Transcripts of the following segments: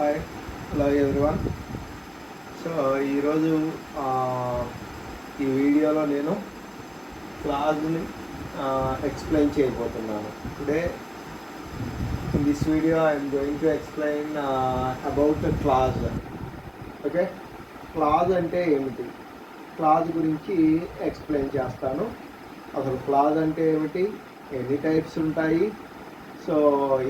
Hi, hello everyone. So ఈరోజు ఈ వీడియోలో నేను క్లాస్ని ఎక్స్ప్లెయిన్ చేయబోతున్నాను. Today in this video I'm going to explain about clause. Okay, clause అంటే ఏమిటి, క్లాజ్ గురించి ఎక్స్ప్లెయిన్ చేస్తాను. అసలు క్లాజ్ అంటే ఏమిటి, ఎన్ని టైప్స్ ఉంటాయి, సో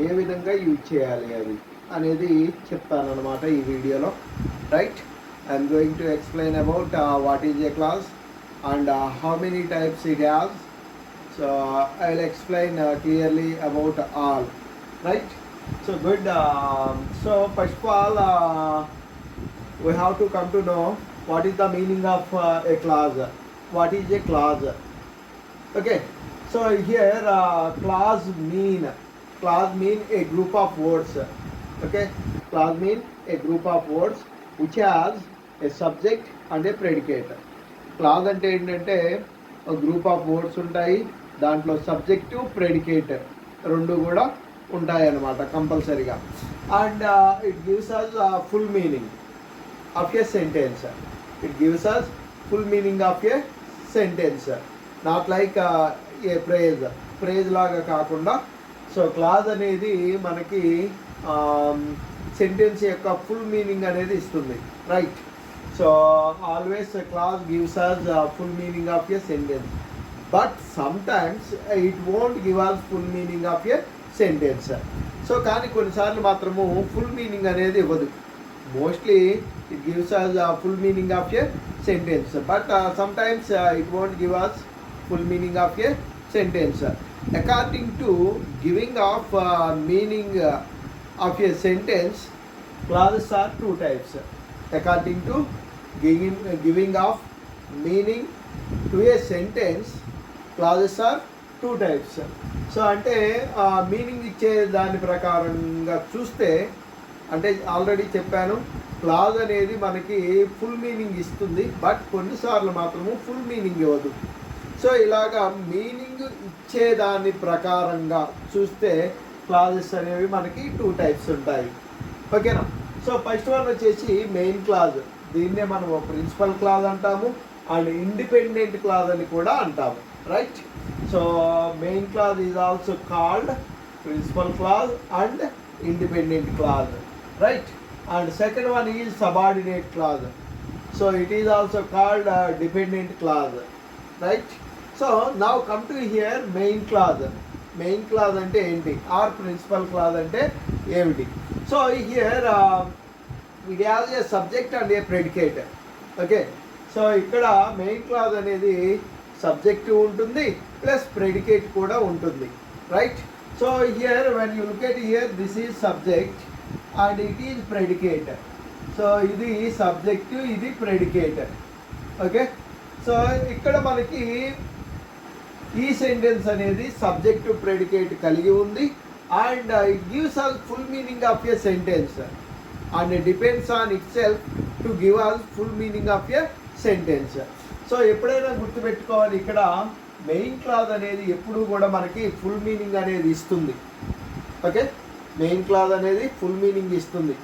ఏ విధంగా యూజ్ చేయాలి అది అనేది చెప్తానన్నమాట ఈ వీడియోలో. Right, I'm going to explain about what is a class and how many types it has. So I will explain clearly about all. Right, so good. So first of all, we have to come to know what is the meaning of a clause. What is a clause? Okay, so here clause mean a group of words. Okay, clause mean a group of words which has a subject and a predicate. Clause అంటే ఏంటంటే ఒక group of words ఉంటాయి, దాంట్లో subject predicate రెండు కూడా ఉంటాయి అన్నమాట కంపల్సరీగా. And it gives us full meaning of a sentence. It gives us full meaning of a sentence, not like a phrase లాగా కాకుండా. సో క్లాజ్ అనేది మనకి సెంటెన్స్ యొక్క ఫుల్ మీనింగ్ అనేది ఇస్తుంది. Right, so always clause gives us full meaning of a sentence, but sometimes it won't give us full meaning of a sentence. So కానీ కొన్నిసార్లు మాత్రము ఫుల్ మీనింగ్ అనేది ఇవ్వదు. Mostly it gives us full meaning of a sentence, but sometimes it won't give us full meaning of a sentence. According to giving of meaning of a sentence, clauses are two types. According to giving of meaning to a sentence, clauses are two types. So అంటే meaning ఇచ్చే దాని ప్రకారంగా చూస్తే, అంటే already చెప్పాను, clause అనేది మనకి full meaning ఇస్తుంది, బట్ కొన్నిసార్లు మాత్రము ఫుల్ మీనింగ్ ఇవ్వదు. సో ఇలాగా మీనింగ్ ఇచ్చేదాని ప్రకారంగా చూస్తే క్లాజెస్ అనేవి మనకి టూ టైప్స్ ఉంటాయి. ఓకేనా. సో ఫస్ట్ వన్ వచ్చేసి మెయిన్ క్లాజ్. దీన్నే మనం ప్రిన్సిపల్ క్లాజ్ అంటాము అండ్ ఇండిపెండెంట్ క్లాజ్ అని కూడా అంటాము. Right, so main clause is also called principal clause and independent clause. Right, and second one is subordinate clause. So it is also called dependent clause. Right, so now come to here main clause. Main clause అంటే ఏంటి, or principal clause అంటే ఏమిటి? So here it has a subject and a predicate. Okay, so ఇక్కడ main clause అనేది subject ఉంటుంది plus predicate కూడా ఉంటుంది. Right, so here when you look at here, this is subject and it is predicate. So ఇది subject, ఇది predicate. Okay, so ఇక్కడ మనకి ఈ సెంటెన్స్ అనేది సబ్జెక్టు ప్రెడికేట్ కలిగి ఉంది and it gives us full meaning of a sentence and depends on itself to give us full meaning of a sentence. So ఎప్పుడైనా గుర్తుపెట్టుకోవాలి, ఇక్కడ మెయిన్ క్లాజ్ అనేది ఎప్పుడు కూడా మనకి ఫుల్ మీనింగ్ అనేది ఇస్తుంది. ఓకే, మెయిన్ క్లాజ్ అనేది ఫుల్ మీనింగ్ ఇస్తుంది.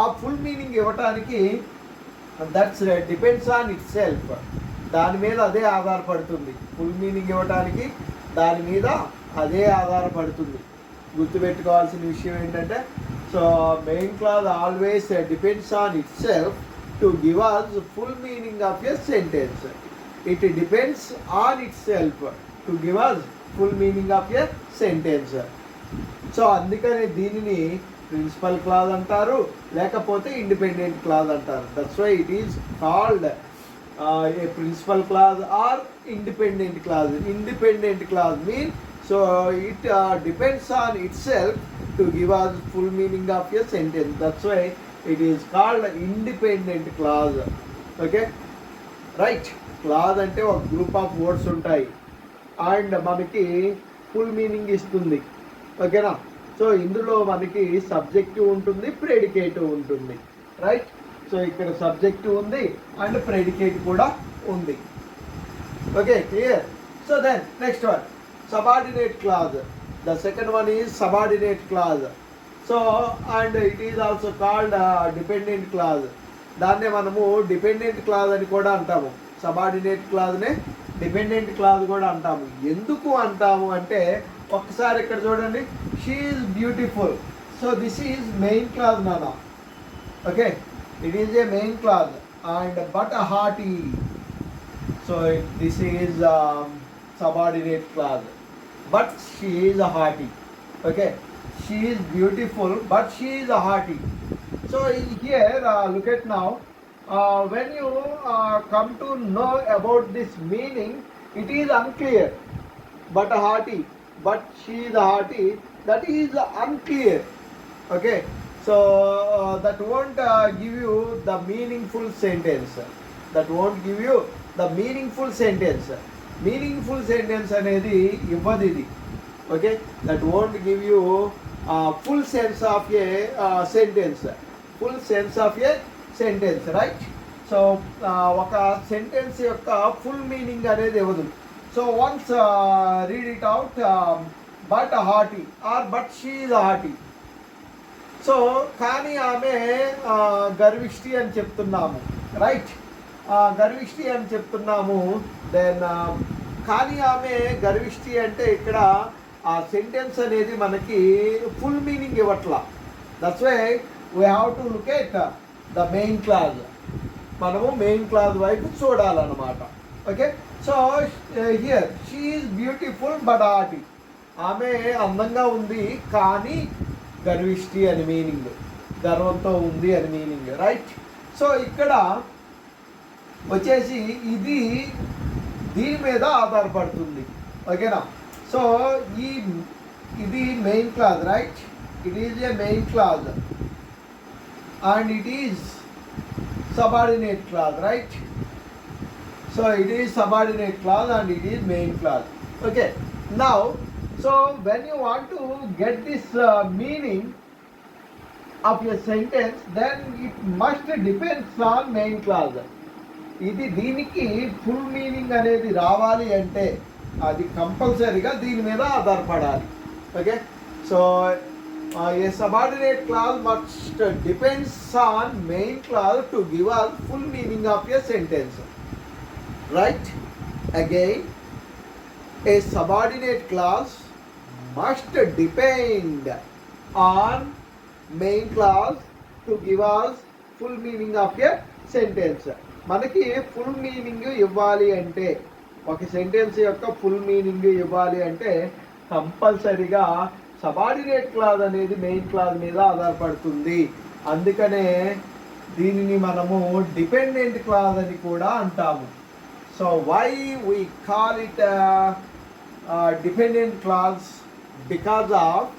ఆ ఫుల్ మీనింగ్ ఇవ్వటానికి that's depends on it self, దాని మీద అదే ఆధారపడుతుంది. ఫుల్ మీనింగ్ ఇవ్వడానికి దాని మీద అదే ఆధారపడుతుంది. గుర్తుపెట్టుకోవాల్సిన విషయం ఏంటంటే, so main clause always depends on itself to give us full meaning of a sentence. It depends on itself to give us full meaning of a sentence. So అందుకని దీనిని ప్రిన్సిపల్ క్లాజ్ అంటారు, లేకపోతే independent clause అంటారు. That's why it is called a principal clause or independent clause. Independent clause mean so it depends on itself to give us full meaning of a sentence. That's why it is called independent clause. Okay, right. Clause అంటే ఒక group of words ఉంటాయి and మనకి full meaning ఇస్తుంది. ఓకేనా. So ఇందులో మనకి subject ఉంటుంది, predicate ఉంటుంది. రైట్, సో ఇక్కడ సబ్జెక్టు ఉంది అండ్ ప్రెడికేట్ కూడా ఉంది. Okay, clear. So then next one, subordinate clause. The second one is subordinate clause. So and it is also called dependent clause. దాన్నే మనము డిపెండెంట్ క్లాజ్ అని కూడా అంటాము. సబార్డినేట్ క్లాజ్నే డిపెండెంట్ క్లాజ్ కూడా అంటాము. ఎందుకు అంటాము అంటే ఒక్కసారి ఇక్కడ చూడండి, she is beautiful. So this is main clause నానా. Okay, it is a main clause and but haughty. So this is subordinate clause, but she is a hearty. Okay, she is beautiful but she is a hearty. So here look at now, when you come to know about this meaning, it is unclear. But a hearty, but she is a hearty, that is unclear. Okay, so that won't give you the meaningful sentence. That won't give you the meaningful sentence. Meaningful sentence అనేది ఇవ్వదు ఇది. Okay, that won't give you full sense of a sentence. Full sense of a sentence, right? So ఒక sentence యొక్క full meaning అనేది ఇవ్వదు. So once read it out, but hearty or but she is hearty. So కానీ ఆమె గర్విష్టి అని చెప్తున్నాము, right? గర్విష్టి అని చెప్తున్నాము. దెన్ కానీ ఆమె గర్విష్టి అంటే ఇక్కడ ఆ సెంటెన్స్ అనేది మనకి ఫుల్ మీనింగ్ ఇవ్వట్లా. That's why we have to look at the main clause. మనము మెయిన్ క్లాజ్ వైపు చూడాలన్నమాట. Okay, so here she is beautiful but haughty. ఆమె అందంగా ఉంది కానీ గర్విష్టి అని మీనింగ్, గర్వంతో ఉంది అని మీనింగ్, రైట్? సో ఇక్కడ వచ్చేసి ఇది దీని మీద ఆధారపడుతుంది. ఓకేనా? సో ఇది main clause, right? It is a main clause and it is subordinate clause, right? So it is subordinate clause and it is main clause. Okay, now so when you want to get this meaning of a sentence, then it must depends on main clause. ఇది దీనికి full meaning అనేది రావాలి అంటే అది కంపల్సరీగా దీని మీద ఆధారపడాలి. Okay, so a subordinate clause must depends on main clause to give us full meaning of a sentence, right? Again a subordinate clause must depend on main clause to give us full meaning of a sentence. మనకి full meaning ఇవ్వాలి అంటే, ఒక sentence యొక్క full meaning ఇవ్వాలి అంటే కంపల్సరీగా subordinate clause అనేది main clause మీద ఆధారపడుతుంది. అందుకనే దీనిని మనము డిపెండెంట్ క్లాజ్ అని కూడా అంటాము. So why we call it dependent clause? Because of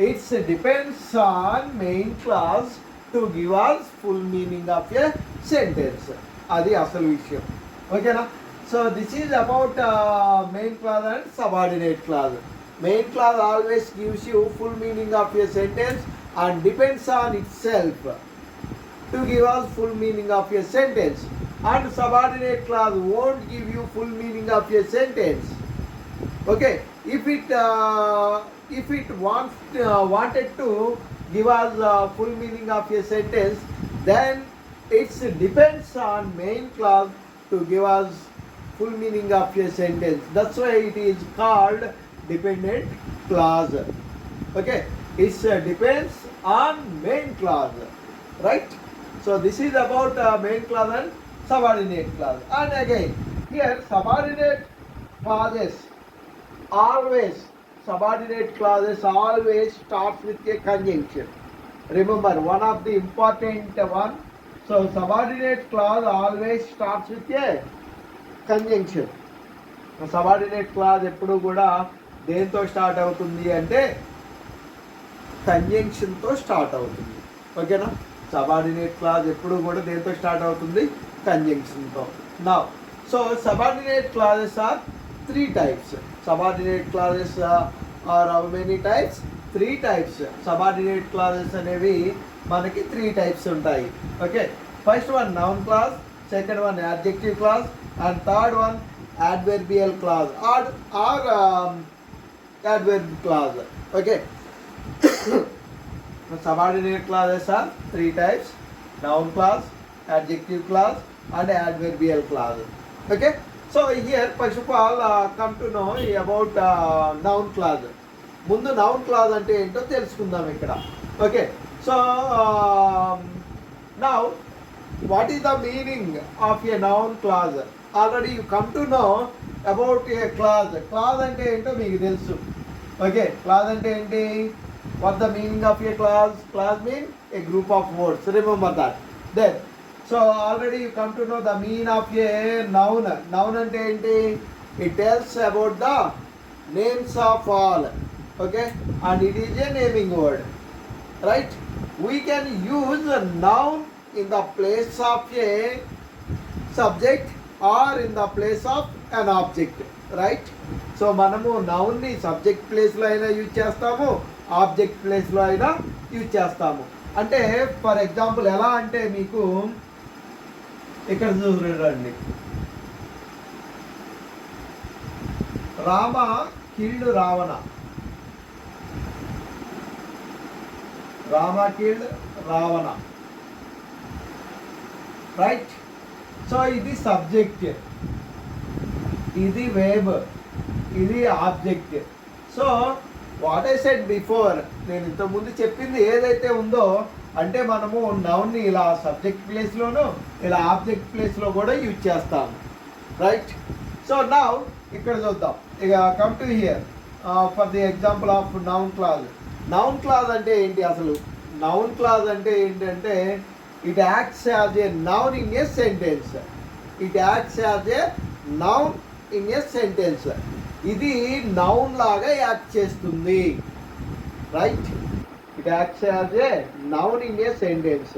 its depends on main clause to give us full meaning of a sentence. అది అసలు విషయం. ఓకేనా? So this is about main clause and subordinate clause. Main clause always gives you full meaning of a sentence and depends on itself to give us full meaning of a sentence. And subordinate clause won't give you full meaning of a sentence. Okay, if it wanted to give us full meaning of a sentence, then it depends on main clause to give us full meaning of a sentence. That's why it is called dependent clause. Okay, it depends on main clause, right? So this is about main clause and subordinate clause. And again here subordinate clauses always starts with a conjunction. Remember, one of the important one. So subordinate clause always starts with a conjunction. Subordinate clause ఎప్పుడు కూడా దేంతో start అవుతుంది అంటే కంజంక్షన్తో start అవుతుంది. ఓకేనా? Subordinate clause ఎప్పుడు కూడా దేంతో స్టార్ట్ అవుతుంది? కంజంక్షన్తో. Now so subordinate clauses are 3 types. Subordinate clauses are how many types? 3 types. Subordinate clauses అనేవి మనకి 3 types ఉంటాయి. Okay, first one noun clause, second one adjective clause and third one adverbial clause or adverb clause. Okay. Subordinate clauses are three types: noun clause, adjective clause, and adverbial clause. Okay. So here first of all come to know about noun clause. ముందు noun clause అంటే ఏంటో తెలుసుకుందాం ఇక్కడ. Okay. So now what is the meaning of a noun clause? Already you come to know about a clause. Clause అంటే ఏంటో మీకు తెలుసు. Okay. Clause అంటే ఏంటి? What the meaning of a clause? Clause mean a group of words. Remember that. Then so already you come to know the mean of a noun. Noun అంటే ఏంటి? It tells about the names of all. Okay, and it is a naming word, right? We can use a noun in the place of a subject or in the place of an object, right? So మనము noun ని subject plus లో అయినా use చేస్తాము, object place లో అయినా use చేస్తాము. అంటే for example ఎలా అంటే మీకు ఇక్కడ చూడండి, Rama killed Ravana. Rama killed Ravana, right? So ఇది సబ్జెక్ట్, ఇది verb, ఇది object. So what I said before, నేను ఇంతకుముందు చెప్పింది ఏదైతే ఉందో అంటే మనము నౌన్ని ఇలా సబ్జెక్ట్ ప్లేస్లోను ఇలా ఆబ్జెక్ట్ ప్లేస్లో కూడా యూజ్ చేస్తాము, రైట్? సో నౌ ఇక్కడ చూద్దాం. ఇక come to here for the example of noun clause. Noun clause అంటే ఏంటి అసలు? నౌన్ క్లాజ్ అంటే ఏంటంటే it acts as a noun in a sentence. It acts as a noun in a sentence. ఇది noun లాగా యాక్ట్ చేస్తుంది, right? It acts as a noun in a sentence.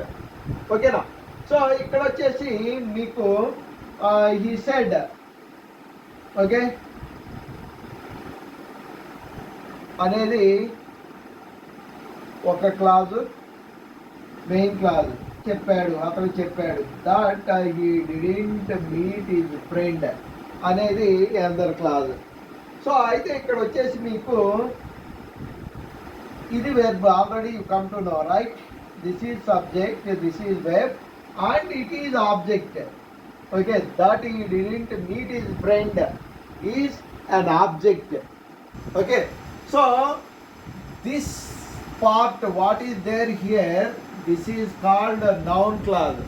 ఓకేనా? So ఇక్కడ వచ్చేసి మీకు హీ సెడ్, ఓకే అనేది ఒక clause, main clause. చెప్పాడు, అతను చెప్పాడు that he didn't meet his friend అనేది అనదర్ క్లాజ్. సో అయితే ఇక్కడ వచ్చేసి మీకు ఇది verb. Already you come to no, right? This is subject, this is verb and it is object. Okay. That he didn't meet his friend is an object. Okay. So this part what is there here, this is called a noun clause.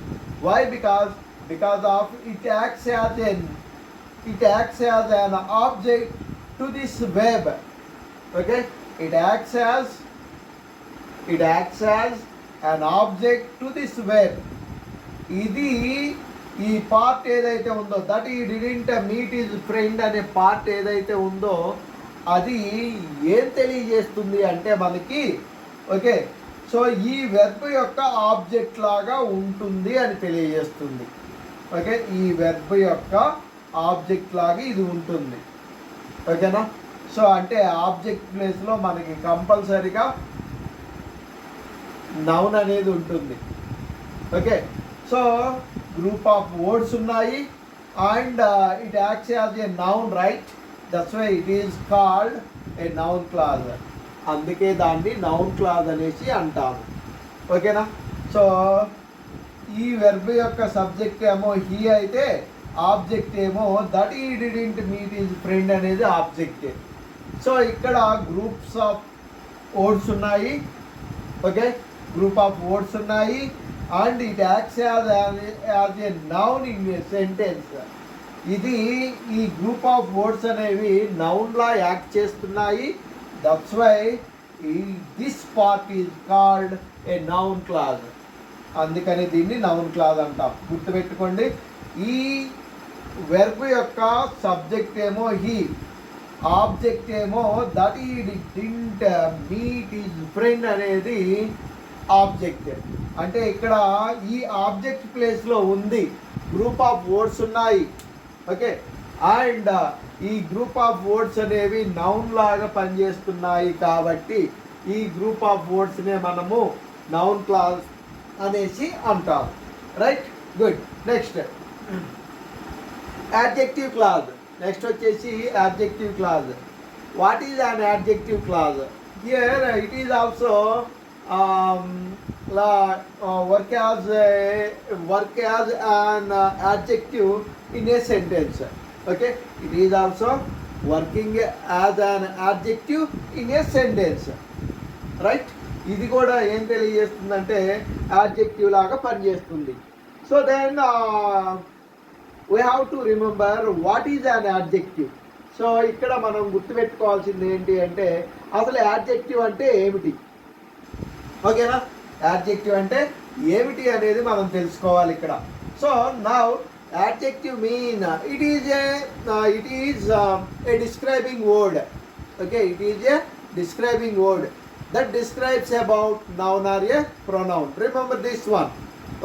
Why? Because of it acts as an object to this verb. Okay. It acts as an object to this verb. ఇది ఈ part ఏదైతే ఉందో, that he didn't meet his friend అనే part ఏదైతే ఉందో అది ఏం తెలియజేస్తుంది అంటే మనకి, ఓకే, సో ఈ వెర్బ్ యొక్క ఆబ్జెక్ట్ లాగా ఉంటుంది అని తెలియజేస్తుంది. ఓకే. ఈ వెర్బ్ యొక్క ఆబ్జెక్ట్ లాగా ఇది ఉంటుంది. ఓకేనా? సో అంటే ఆబ్జెక్ట్ ప్లేస్లో మనకి కంపల్సరీగా నౌన్ అనేది ఉంటుంది. Okay. So group of words ఉన్నాయి and it acts as a noun, right? That's why it is called a noun clause. అందుకే దాన్ని నౌన్ క్లాజ్ అనేసి అంటాము. ఓకేనా? సో ఈ వెర్బ్ యొక్క సబ్జెక్ట్ ఏమో హీ అయితే ఆబ్జెక్ట్ ఏమో that he didn't meet his friend అనేది ఆబ్జెక్ట్. సో ఇక్కడ గ్రూప్స్ ఆఫ్ వర్డ్స్ ఉన్నాయి. ఓకే. గ్రూప్ ఆఫ్ వర్డ్స్ ఉన్నాయి and it acts as a noun in a sentence. ఇది ఈ గ్రూప్ ఆఫ్ వర్డ్స్ అనేవి నౌన్లా యాక్ట్ చేస్తున్నాయి. That's why this part is called a noun clause. అందుకని దీన్ని నౌన్ క్లాజ్ అంటాం. గుర్తుపెట్టుకోండి. ఈ వెర్బ్ యొక్క సబ్జెక్ట్ ఏమో హీ, ఆబ్జెక్ట్ ఏమో that he didn't meet his friend అనేది ఆబ్జెక్ట్. అంటే ఇక్కడ ఈ ఆబ్జెక్ట్ ప్లేస్లో ఉంది, గ్రూప్ ఆఫ్ వర్డ్స్ ఉన్నాయి. ఓకే. అండ్ ఈ గ్రూప్ ఆఫ్ వర్డ్స్ అనేవి నౌన్ లాగా పనిచేస్తున్నాయి కాబట్టి ఈ గ్రూప్ ఆఫ్ వర్డ్స్నే మనము నౌన్ క్లాజ్ అనేసి అంటాం, right? Good. Next adjective clause. Next వచ్చేసి adjective clause. What is an adjective clause? Here it is also work as an adjective in a sentence. Okay, it is also working as an adjective in a sentence, రైట్. ఇది కూడా ఏం తెలియజేస్తుందంటే adjective లాగా పనిచేస్తుంది. So then we have to remember what is an adjective. So ఇక్కడ మనం గుర్తుపెట్టుకోవాల్సింది ఏంటి అంటే అసలు యాడ్జెక్టివ్ అంటే ఏమిటి, ఓకేనా. యాడ్జెక్టివ్ అంటే ఏమిటి అనేది మనం తెలుసుకోవాలి ఇక్కడ. So now adjective mean it is A describing word. Okay, it is A describing word that describes about noun or a pronoun. Remember this one.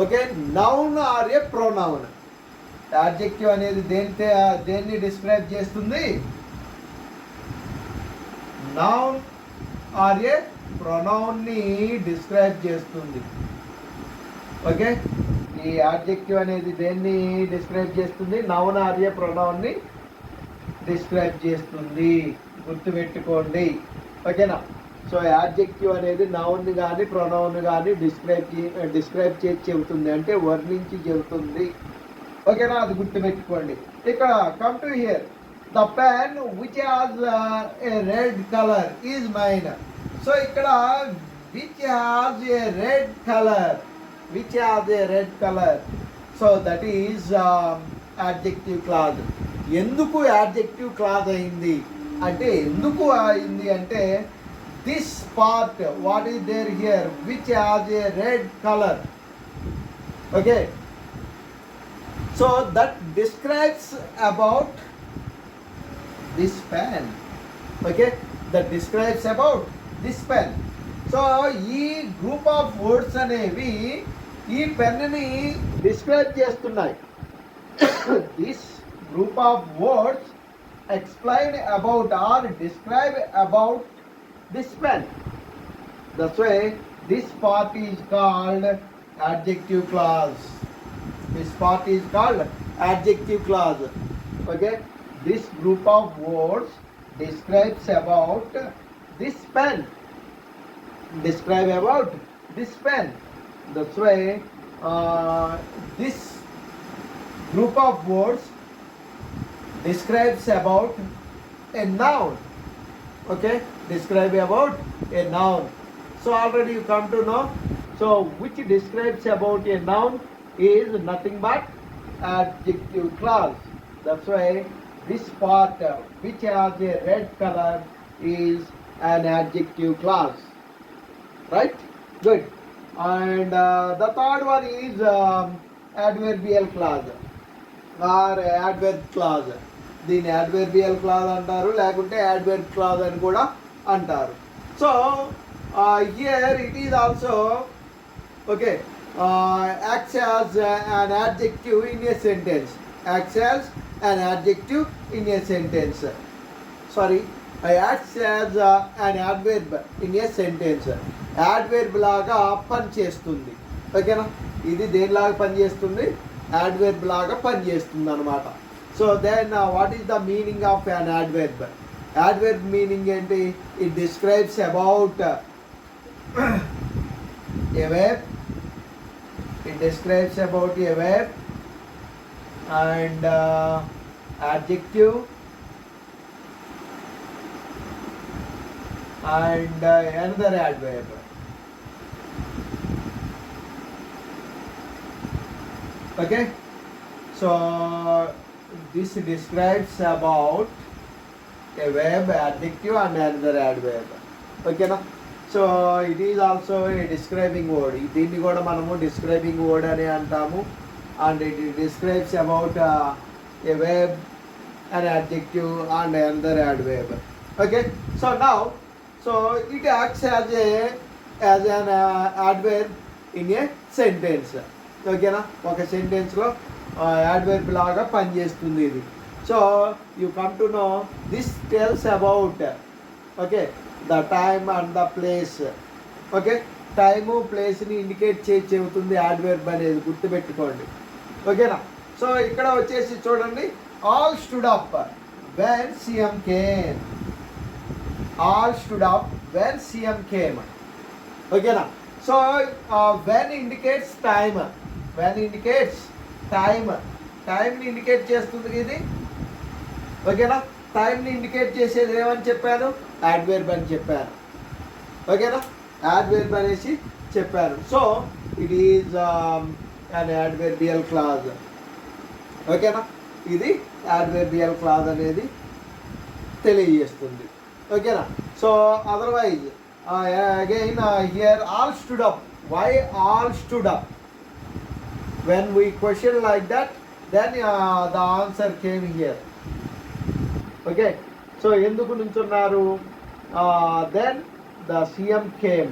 Okay, noun or a pronoun. Adjective అనేది దేన్ని describe చేస్తుంది? Noun or a pronoun ని describe చేస్తుంది. Okay, ఈ adjective అనేది దేన్ని describe చేస్తుంది? Noun or a pronoun ని డిస్క్రైబ్ చేస్తుంది. గుర్తుపెట్టుకోండి, ఓకేనా. సో యాడ్జెక్టివ్ అనేది నౌన్ కానీ ప్రొనౌన్ కానీ డిస్క్రైబ్ చేసి చెబుతుంది, అంటే వర్ణించి చెబుతుంది, ఓకేనా. అది గుర్తుపెట్టుకోండి. ఇక్కడ come to here, the pen which has a red colour is mine. So ఇక్కడ which has a red colour, which has a red colour, so that is adjective clause. ఎందుకు యాడ్జెక్టివ్ క్లాజ్ అయింది అంటే, ఎందుకు అయింది అంటే this part, what is there here, which has a red color. Okay, so that describes about this pen. Okay, that describes about this pen. So ఈ group of words అనేవి ఈ pen ని describe చేస్తున్నాయి. This group of words explain about or describe about this pen. That's why this part is called adjective clause. This part is called adjective clause. Okay, this group of words describes about this pen. Describe about this pen. That's why this group of words describes about a noun. Okay, describe about a noun. So already you come to know. So which describes about a noun is nothing but adjective clause. That's why this part which has a red color is an adjective clause, right? Good. And the third one is adverbial clause or adverb clause. దీన్ని adverbial clause అంటారు, లేకుంటే adverb clause అని కూడా అంటారు. So here it is also okay acts as an adjective in a sentence. Acts as an adjective in a sentence. Sorry, acts as an adverb in a sentence. Adverb లాగా పనిచేస్తుంది, ఓకేనా. ఇది దేనిలాగా పనిచేస్తుంది? Adverb లాగా పనిచేస్తుంది అనమాట. So then what is the meaning of an adverb? Adverb meaning ఏంటి? It describes about a verb. It describes about a verb and adjective and another adverb. Okay, so this describes about a verb, adjective and another adverb. Okay na. So it is also a describing word. దీన్ని కూడా మనము describing word అని అంటాము. And it describes about a verb, an adjective and another adverb. Okay, so now it acts as an adverb in a sentence. ఓకేనా, ఒక సెంటెన్స్లో adverb లాగా పనిచేస్తుంది ఇది. So you come to no this tells about okay the time and the place. Okay, time ప్లేస్ని indicate చేసి చెబుతుంది adverb అనేది, గుర్తుపెట్టుకోండి, ఓకేనా. సో ఇక్కడ వచ్చేసి చూడండి, all stood up when CM came. All stood up when CM came. ఓకేనా. So when indicates time, when indicates టైంని ఇండికేట్ చేస్తుంది ఇది. ఓకేనా. టైంని ఇండికేట్ చేసేది ఏమని చెప్పాను, యాడ్వర్బ్ అని చెప్పాను. ఓకేనా, యాడ్వర్బ్ అనేసి చెప్పాను. So it is an adverbial clause. ఓకేనా, ఇది యాడ్వర్బియల్ క్లాజ్ అనేది తెలియజేస్తుంది. ఓకేనా. So otherwise again here all stood up. Why all stood up? when we question like that, then the answer came here. Okay, so ఎందుకు నుంచున్నారు? Then the CM came.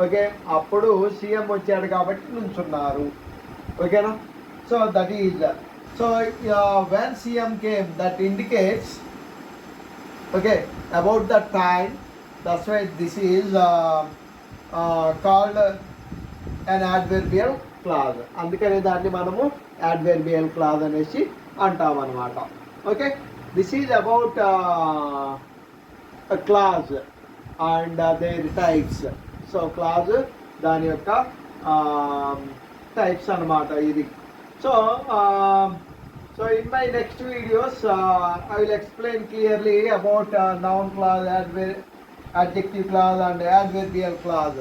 Okay, అప్పుడు CM వచ్చాడు కాబట్టి నుంచున్నారు. ఓకేనా. So that is, so when CM came, that indicates okay about the time. That's why this is called an adverbial clause. అందుకనే దాన్ని మనము adverbial clause అనేసి అంటామన్నమాట. Okay, this is about clause and their types. So clause దాని యొక్క types అన్నమాట ఇది. So so in my next videos I will explain clearly about noun clause, adjective clause and adverbial clause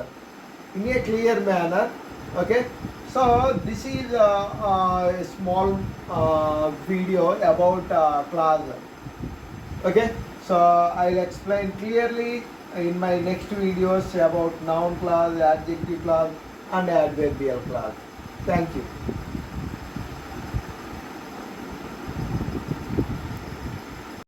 in a clear manner. Okay, so this is a small video about clause. Okay, so I will explain clearly in my next videos about noun clause, adjective clause and adverbial clause. Thank you.